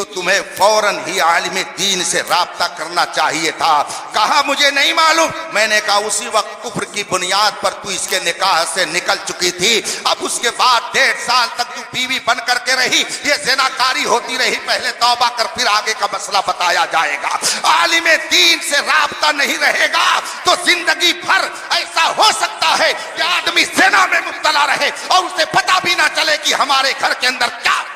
تو تمہیں فوراً ہی عالم دین سے رابطہ کرنا چاہیے تھا. کہا مجھے نہیں معلوم. میں نے کہا اسی وقت کفر کی بنیاد پر تو اس کے نکاح سے نکل چکی تھی. اب اس کے بعد 1.5 سال تک تو بیوی بن کر کے رہی, یہ زناکاری ہوتی رہی. پہلے توبہ کر پھر آگے کا مسئلہ بتایا جائے گا. عالم دین سے رابطہ نہیں رہے گا تو زندگی بھر ایسا ہو سکتا ہے کہ آدمی زنا میں مبتلا رہے اور اسے پتہ بھی نہ چلے کہ ہمارے گھر کے اندر کیا ہے.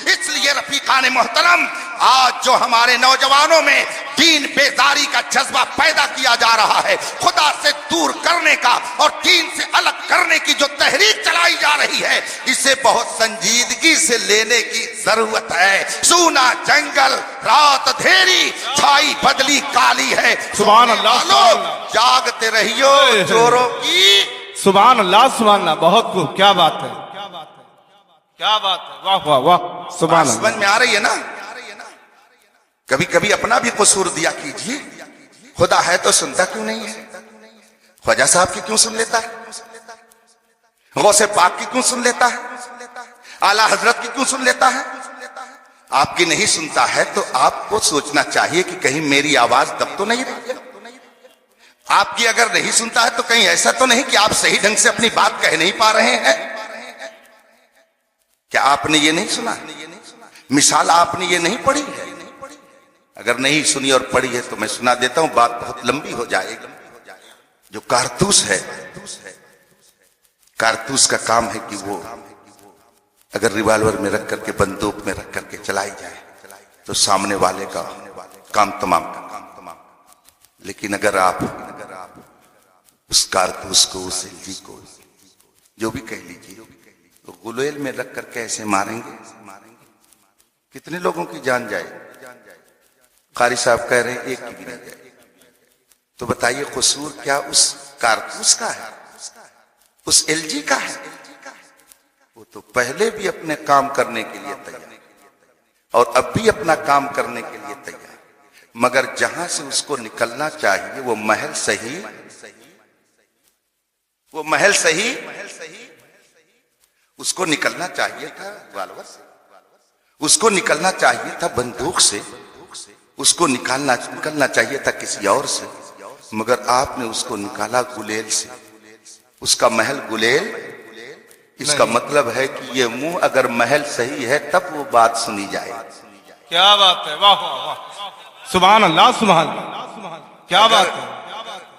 اس لیے رفیقان محترم, آج جو ہمارے نوجوانوں میں دین بیزاری کا جذبہ پیدا کیا جا رہا ہے, خدا سے دور کرنے کا اور دین سے الگ کرنے کی جو تحریک چلائی جا رہی ہے, اسے بہت سنجیدگی سے لینے کی ضرورت ہے. سونا جنگل رات دھیری چھائی بدلی کالی ہے. سبحان اللہ, سبحان اللہ. جاگتے رہیو چوروں کی. سبحان اللہ, سبحان اللہ. بہت خوب, کیا بات ہے, کیا بات ہے, واہ واہ واہ. سبحان اللہ. سمجھ میں آ رہی ہے نا. کبھی کبھی اپنا بھی قصور دیا کیجیے. خدا ہے تو سنتا کیوں نہیں ہے؟ خواجہ صاحب کی کیوں سن لیتا ہے؟ غوث پاک کی کیوں سن لیتا ہے؟ اعلیٰ حضرت کی کیوں سن لیتا ہے؟ آپ کی نہیں سنتا ہے تو آپ کو سوچنا چاہیے کہ کہیں میری آواز دب تو نہیں رہی ہے. آپ کی اگر نہیں سنتا ہے تو کہیں ایسا تو نہیں کہ آپ صحیح ڈھنگ سے اپنی بات کہہ نہیں پا رہے ہیں. کیا آپ نے یہ نہیں سنا؟ مثال آپ نے یہ نہیں پڑھی ہے؟ اگر نہیں سنی اور پڑھی ہے تو میں سنا دیتا ہوں, بات بہت لمبی ہو جائے گی. جو کارتوس ہے, کارتوس کا کام ہے کہ وہ اگر ریوالور میں رکھ کر کے بندوق میں رکھ کر کے چلائی جائے تو سامنے والے کا کام تمام. لیکن اگر آپ اس کارتوس کو, اس LG کو, جو بھی کہہ لیجیے, تو گلیل میں رکھ کر کے ایسے ماریں گے, کتنے لوگوں کی جان جائے؟ قاری صاحب کہہ رہے ہیں ایک کی بھی نہیں جائے. تو بتائیے قصور کیا اس کارتوس کا ہے, اس LG کا ہے؟ وہ تو پہلے بھی اپنے کام کرنے کے لیے تیار اور اب بھی اپنا کام کرنے کے لیے تیار, مگر جہاں سے اس کو نکلنا چاہیے وہ محل صحیح, وہ محل صحیح اس کو نکلنا چاہیے تھا ریوالور سے, اس کو نکلنا چاہیے تھا بندوق سے, اس کو نکلنا چاہیے تھا کسی اور سے, مگر آپ نے اس کو نکالا گلیل سے. اس کا محل گلیل. اس کا مطلب ہے کہ یہ منہ اگر محل صحیح ہے تب وہ بات سنی جائے. کیا بات ہے, واہ واہ واہ. سبحان اللہ, سبحان اللہ. کیا بات ہے.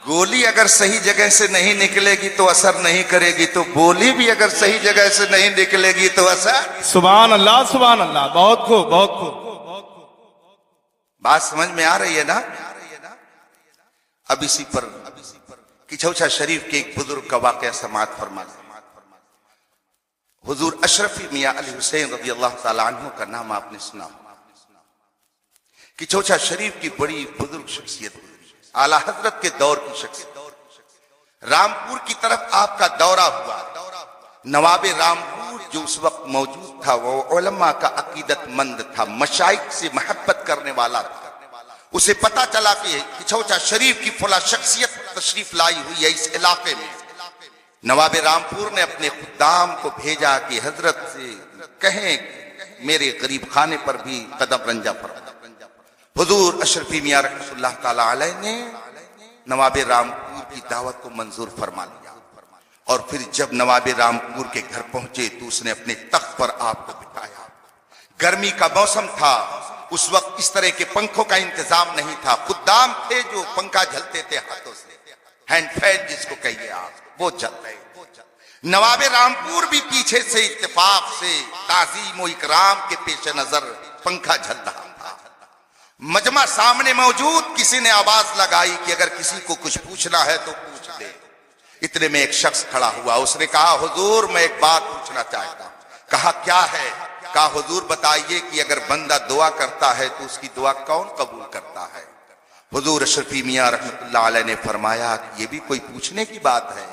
گولی اگر صحیح جگہ سے نہیں نکلے گی تو اثر نہیں کرے گی, تو بولی بھی اگر صحیح جگہ سے نہیں نکلے گی تو اثر. سبحان اللہ, سبحان اللہ. بہت خوب, بہت خوب. بات سمجھ میں آ رہی ہے نا. اب اسی پر کچھوچا شریف کے ایک بزرگ کا واقعہ سماعت فرما لیں. حضور اشرفی میاں علی حسین رضی اللہ تعالیٰ عنہ کا نام آپ نے سنا. کچھوچا شریف کی بڑی بزرگ شخصیت, اعلیٰ حضرت کے دور کی شخصیت. رامپور کی طرف آپ کا دورہ ہوا. نواب رامپور جو اس وقت موجود تھا وہ علماء کا عقیدت مند تھا, مشائخ سے محبت کرنے والا تھا. اسے پتا چلا کہ کچھوچا شریف کی فلاں شخصیت تشریف لائی ہوئی ہے اس علاقے میں. نواب رامپور نے اپنے خدام کو بھیجا کہ حضرت سے کہیں میرے غریب خانے پر بھی قدم رنجا پر. حضور اشرفی میاں رحمۃ اللہ تعالی علیہ نے نواب رامپور کی دعوت کو منظور فرما لیا, اور پھر جب نواب رامپور کے گھر پہنچے تو اس نے اپنے تخت پر آپ کو بٹھایا. گرمی کا موسم تھا, اس وقت اس طرح کے پنکھوں کا انتظام نہیں تھا. خدام تھے جو پنکھا جھلتے تھے ہاتھوں سے, ہینڈ فین جس کو کہیے آپ, وہ جل رہے. نواب رامپور بھی پیچھے سے اتفاق سے تعظیم و اکرام کے پیش نظر پنکھا جھل رہا تھا. مجمع سامنے موجود, کسی نے آواز لگائی کہ اگر کسی کو کچھ پوچھنا ہے تو پوچھ لے. اتنے میں ایک شخص کھڑا ہوا, اس نے کہا حضور میں ایک بات پوچھنا چاہتا ہوں. کہا کیا ہے؟ کہا حضور بتائیے کہ اگر بندہ دعا کرتا ہے تو اس کی دعا کون قبول کرتا ہے؟ حضور اشرفی میاں رحمۃ اللہ علیہ نے فرمایا کہ یہ بھی کوئی پوچھنے کی بات ہے.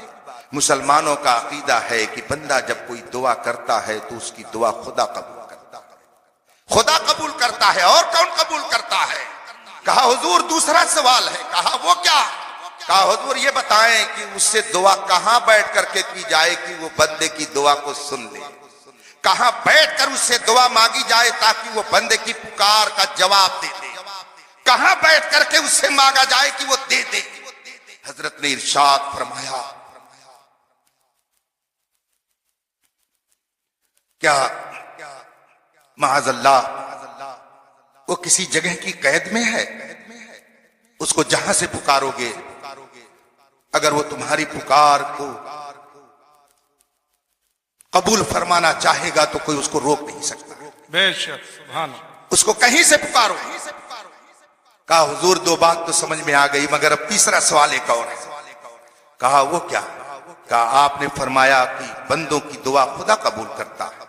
مسلمانوں کا عقیدہ ہے کہ بندہ جب کوئی دعا کرتا ہے تو اس کی دعا خدا قبول کرتا ہے, خدا قبول کرتا ہے. اور کون قبول کرتا ہے؟ کہا حضور دوسرا سوال ہے. کہا وہ کیا؟ کہا حضور یہ بتائیں کہ اس سے دعا کہاں بیٹھ کر کے کی جائے کہ وہ بندے کی دعا کو سن لے. کہاں بیٹھ کر اس سے دعا مانگی جائے تاکہ وہ بندے کی پکار کا جواب دے دے؟ کہاں بیٹھ کر کے اس سے مانگا جائے کہ وہ دے دے؟ حضرت نے ارشاد فرمایا کیا معاذ اللہ وہ کسی جگہ کی قید میں ہے؟ اس کو جہاں سے پکارو گے اگر وہ تمہاری پکار کو قبول فرمانا چاہے گا تو کوئی اس کو روک نہیں سکتا۔ بے شک سبحان اللہ۔ اس کو کہیں سے پکارو۔ کہا حضور دو بات تو سمجھ میں آ گئی مگر اب تیسرا سوال ایک اور ہے۔ کہا وہ کیا؟ کہا آپ نے فرمایا کہ بندوں کی دعا خدا قبول کرتا ہے،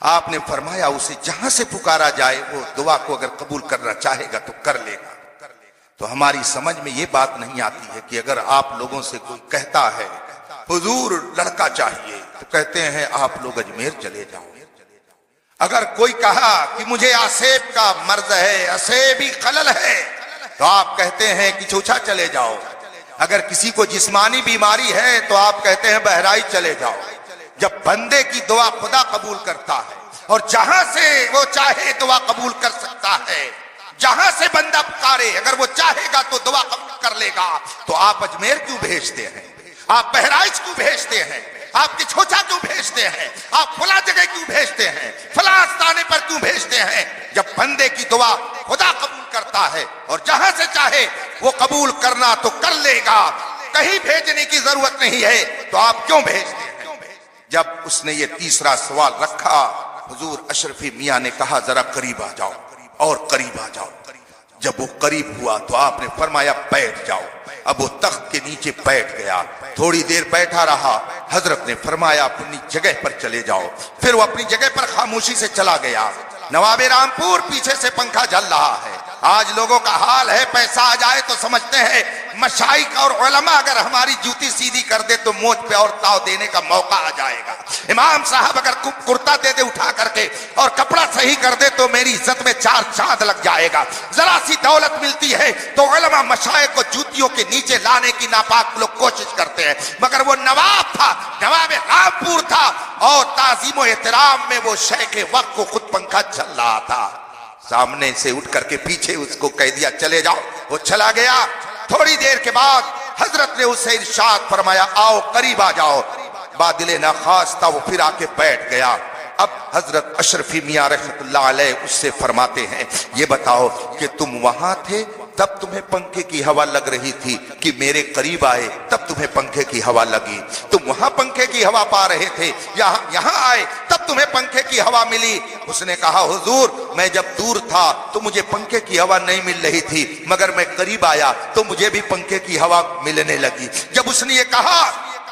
آپ نے فرمایا اسے جہاں سے پکارا جائے وہ دعا کو اگر قبول کرنا چاہے گا تو کر لے گا۔ تو ہماری سمجھ میں یہ بات نہیں آتی ہے کہ اگر آپ لوگوں سے کوئی کہتا ہے حضور لڑکا چاہیے تو کہتے ہیں آپ لوگ اجمیر چلے جاؤ۔ اگر کوئی کہا کہ مجھے آسیب کا مرض ہے، آسیبی خلل ہے، تو آپ کہتے ہیں کہ چوچھا چلے جاؤ۔ اگر کسی کو جسمانی بیماری ہے تو آپ کہتے ہیں بہرائچ چلے جاؤ۔ جب بندے کی دعا خدا قبول کرتا ہے اور جہاں سے وہ چاہے دعا قبول کر سکتا ہے، جہاں سے بندہ پکارے اگر وہ چاہے گا تو دعا قبول کر لے گا، تو آپ اجمیر کیوں بھیجتے ہیں؟ آپ بہرائچ کیوں بھیجتے ہیں؟ آپ کی چھوچا کیوں بھیجتے ہیں؟ آپ فلاں جگہ کیوں بھیجتے ہیں؟ فلاں آستانے پر کیوں بھیجتے ہیں؟ جب بندے کی دعا خدا قبول کرتا ہے اور جہاں سے چاہے وہ قبول کرنا تو کر لے گا، کہیں بھیجنے کی ضرورت نہیں ہے، تو آپ کیوں بھیجتے ہیں؟ جب اس نے یہ تیسرا سوال رکھا حضور اشرفی میاں نے کہا ذرا قریب آ جاؤ اور قریب آ جاؤ۔ جب وہ قریب ہوا تو آپ نے فرمایا بیٹھ جاؤ۔ اب وہ تخت کے نیچے بیٹھ گیا، تھوڑی دیر بیٹھا رہا، حضرت نے فرمایا اپنی جگہ پر چلے جاؤ۔ پھر وہ اپنی جگہ پر خاموشی سے چلا گیا۔ نواب رامپور پیچھے سے پنکھا جل رہا ہے۔ آج لوگوں کا حال ہے پیسہ آ جائے تو سمجھتے ہیں مشائخ اور علماء اگر ہماری جوتی سیدھی کر دے تو موچ پہ اور تاؤ دینے کا موقع آ جائے گا۔ امام صاحب اگر کرتا دے دے اٹھا کر کے اور کپڑا صحیح کر دے تو میری عزت میں 4 چاند لگ جائے گا۔ ذرا سی دولت ملتی ہے تو علماء مشائخ کو جوتیوں کے نیچے لانے کی ناپاک لوگ کوشش کرتے ہیں، مگر وہ نواب تھا، نواب رامپور تھا، اور تعظیم و احترام میں وہ شیخ وقت کو خود پنکھا چل رہا تھا۔ سامنے سے اٹھ کر کے پیچھے اس کو کہہ دیا چلے جاؤ، وہ چلا گیا۔ تھوڑی دیر کے بعد حضرت نے اس سے ارشاد فرمایا آؤ قریب آ جاؤ۔ بادل ناخواستہ وہ پھر آ کے بیٹھ گیا۔ اب حضرت اشرفی میاں رحمت اللہ علیہ اس سے فرماتے ہیں یہ بتاؤ کہ تم وہاں تھے تب تمہیں پنکھے کی ہوا لگ رہی تھی کہ میرے قریب آئے تب تمہیں پنکھے کی ہوا لگی؟ تم وہاں پنکھے کی ہوا پا رہے تھے، یہاں آئے تب تمہیں پنکھے کی ہوا ملی؟ اس نے کہا حضور میں جب دور تھا تو مجھے پنکھے کی ہوا نہیں مل رہی تھی، مگر میں قریب آیا تو مجھے بھی پنکھے کی ہوا ملنے لگی۔ جب اس نے یہ کہا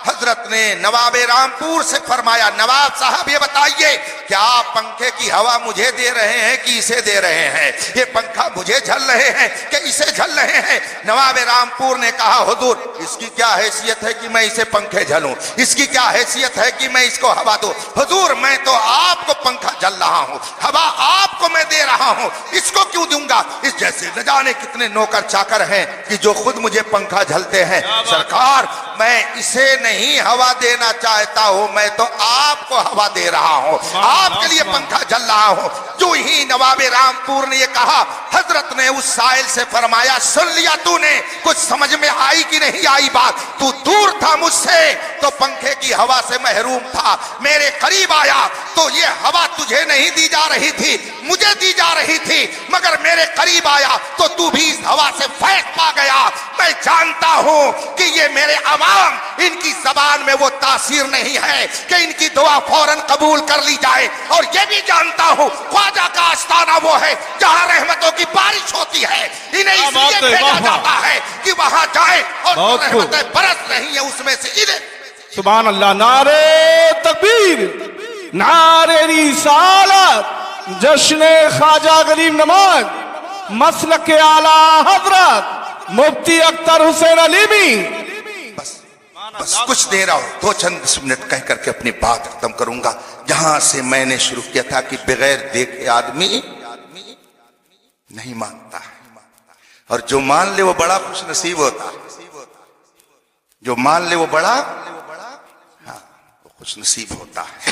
حضرت نے نواب رامپور سے فرمایا نواب صاحب یہ بتائیے کیا آپ پنکھے کی ہوا مجھے دے رہے ہیں کہ اسے دے رہے ہیں؟ یہ پنکھا مجھے جھل رہے ہیں کہ اسے جھل رہے ہیں؟ نواب رامپور نے کہا حضور اس کی کیا حیثیت ہے کہ میں اسے پنکھے جھلوں؟ اس کی کیا حیثیت ہے کہ میں اس کو ہوا دوں؟ حضور میں تو آپ کو پنکھا جھل رہا ہوں، ہوا آپ کو میں دے رہا ہوں، اس کو کیوں دوں گا؟ اس جیسے نہ جانے کتنے نوکر چاکر ہیں کہ جو خود مجھے پنکھا جھلتے ہیں۔ سرکار میں اسے نہیں ہوا دینا چاہتا ہوں، میں تو آپ کو ہوا دے رہا ہوں، آپ کے لیے پنکھا جل رہا ہوں۔ جو ہی نواب رامپور نے یہ کہا حضرت نے اس سائل سے فرمایا سن لیا تو نے؟ کچھ سمجھ میں آئی کہ نہیں آئی بات؟ تو دور تھا مجھ سے تو پنکھے کی ہوا سے محروم تھا، میرے قریب آیا تو یہ ہوا تجھے نہیں دی جا رہی تھی مجھے دی جا رہی تھی، مگر میرے قریب آیا تو بھی اس ہوا سے فیض پا گیا۔ میں جانتا ہوں کہ یہ میرے عوام ان کی زبان میں وہ تاثیر نہیں ہے کہ ان کی دعا فوراً قبول کر لی جائے، اور یہ بھی جانتا ہوں خواجہ کا آستانہ وہ ہے جہاں رحمتوں کی بارش ہوتی ہے، انہیں اس لیے بھیجا جاتا ہے کہ وہاں جائے اور جو رحمتیں برس رہی ہیں اس میں سے انہیں۔ سبحان اللہ، نعرے تکبیر، نعرے رسالت، جشن خواجہ غریب نواز، مسلک اعلیٰ حضرت مفتی اختر حسین علیمی۔ بس کچھ دیر آؤ، 2 چند منٹ کہہ کر کے اپنی بات ختم کروں گا۔ جہاں سے میں نے شروع کیا تھا کہ بغیر دیکھے آدمی نہیں مانتا ہے، اور جو مان لے وہ بڑا خوش نصیب ہوتا ہے، جو مان لے وہ بڑا خوش نصیب ہوتا ہے۔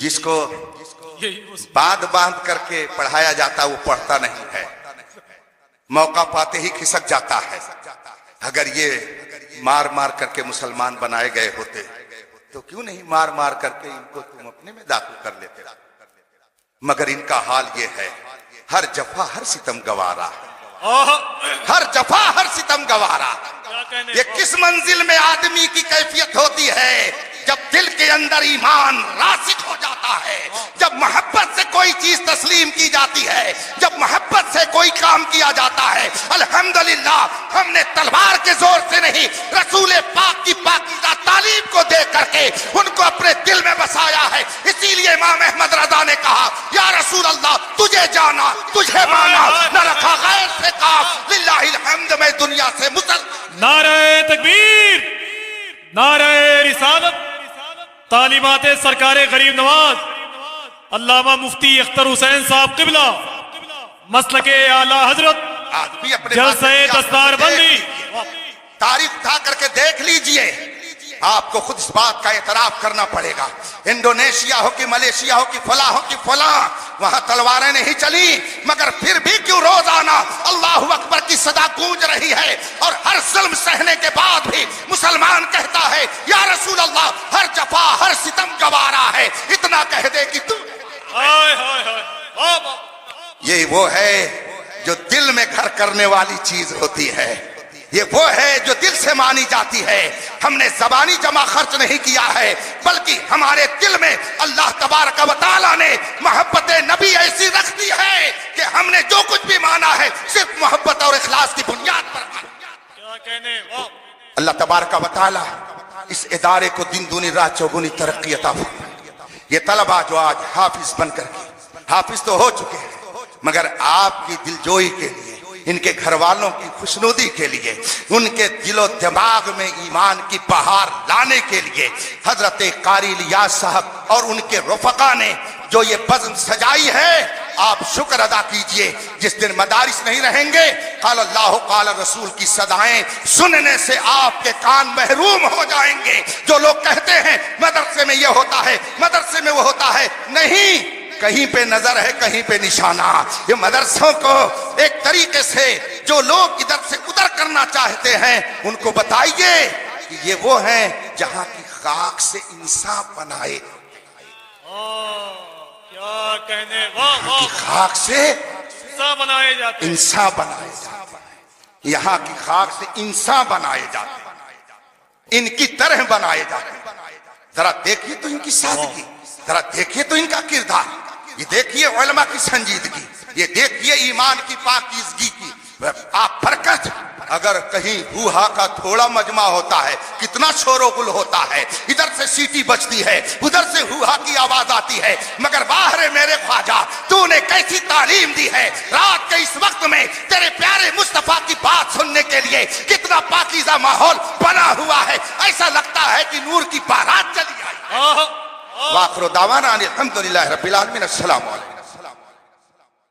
جس کو باندھ باندھ کر کے پڑھایا جاتا وہ پڑھتا نہیں ہے، موقع پاتے ہی کھسک جاتا ہے۔ اگر یہ مار مار کر کے مسلمان بنائے گئے ہوتے تو کیوں نہیں مار مار کر کے ان کو تم اپنے میں داخل کر لیتے؟ مگر ان کا حال یہ ہے، ہر جفا ہر ستم گوارا، ہر جفا ہر ستم گوارا۔ یہ کس منزل میں آدمی کی کیفیت ہوتی ہے؟ جب دل کے اندر ایمان راسخ ہو جاتا ہے، جب محبت سے کوئی چیز تسلیم کی جاتی ہے، جب محبت سے کوئی کام کیا جاتا ہے۔ الحمدللہ ہم نے تلوار کے زور سے نہیں، رسول پاک کی پاکیزہ تعلیم کو دیکھ کر کے ان کو اپنے دل میں بسایا ہے۔ اسی لیے امام احمد رضا نے کہا یا رسول اللہ تجھے جانا تجھے مانا، نہ رکھا غیر سے کام، للہ الحمد میں دنیا سے نعرہ تکبیر، نعرہ رسالت، تعلیمات سرکار غریب نواز علامہ مفتی اختر حسین صاحب قبلہ، مسلک اعلی حضرت، آدمی اپنے جلسہ دستار بندی۔ تاریخ اٹھا کر کے دیکھ لیجئے، آپ کو خود اس بات کا اعتراف کرنا پڑے گا۔ انڈونیشیا ہو کہ ملیشیا ہو کہ فلاں ہو کہ فلاں، وہاں تلواریں نہیں چلی، مگر پھر بھی کیوں روزانہ اللہ اکبر کی صدا گونج رہی ہے، اور ہر ظلم سہنے کے بعد بھی مسلمان کہتا ہے یا رسول اللہ ہر جفا ہر ستم گوارا ہے۔ اتنا کہہ دے کہ تو یہ وہ ہے جو دل میں گھر کرنے والی چیز ہوتی ہے، یہ وہ ہے جو دل سے مانی جاتی ہے۔ ہم نے زبانی جمع خرچ نہیں کیا ہے، بلکہ ہمارے دل میں اللہ تبارک و تعالیٰ نے محبت نبی ایسی رکھ دی ہے کہ ہم نے جو کچھ بھی مانا ہے صرف محبت اور اخلاص کی بنیاد پر مانا۔ اللہ تبارک و تعالیٰ اس ادارے کو دن دونی رات چوگنی ترقی عطا فرمائے۔ یہ طلبہ جو آج حافظ بن کر کے حافظ تو ہو چکے ہیں، مگر آپ کی دلجوئی کے لیے، ان کے گھر والوں کی خوشنودی کے لیے، ان کے دل و دماغ میں ایمان کی بہار لانے کے لیے حضرت قاری الیاس صاحب اور ان کے رفقا نے جو یہ بزم سجائی ہے، آپ شکر ادا کیجئے۔ جس دن مدارس نہیں رہیں گے، قال اللہ قال رسول کی صدائیں سننے سے آپ کے کان محروم ہو جائیں گے۔ جو لوگ کہتے ہیں مدرسے میں یہ ہوتا ہے، مدرسے میں وہ ہوتا ہے، نہیں، کہیں پہ نظر ہے کہیں پہ نشانہ۔ یہ مدرسوں کو ایک طریقے سے جو لوگ ادھر سے ادھر کرنا چاہتے ہیں ان کو بتائیے کہ یہ وہ ہیں جہاں کی خاک سے انسان بنائے، کیا کہنے، واہ واہ، خاک سے انسان بنائے جاتے، انسان بنائے جاتے ہیں، یہاں کی خاک سے انسان بنائے جاتے ہیں، ان کی طرح بنائے جاتے ہیں۔ ذرا دیکھیے تو ان کی سادگی، ذرا دیکھیے تو ان کا کردار، یہ دیکھیے علماء کی سنجیدگی، یہ دیکھیے ایمان کی پاکیزگی کی آپ برکت۔ اگر کہیں ہوا کا تھوڑا مجمع ہوتا ہے کتنا شور و غل ہوتا ہے، ادھر سے سیٹی بجتی ہے ادھر سے ہوا کی آواز آتی ہے، مگر باہر میرے خواجہ تو نے کیسی تعلیم دی ہے، رات کے اس وقت میں تیرے پیارے مصطفیٰ کی بات سننے کے لیے کتنا پاکیزہ ماحول بنا ہوا ہے، ایسا لگتا ہے کہ نور کی بارات چلی آئی۔ وآخر دعوانا الحمدللہ رب العالمین، السلام علیکم۔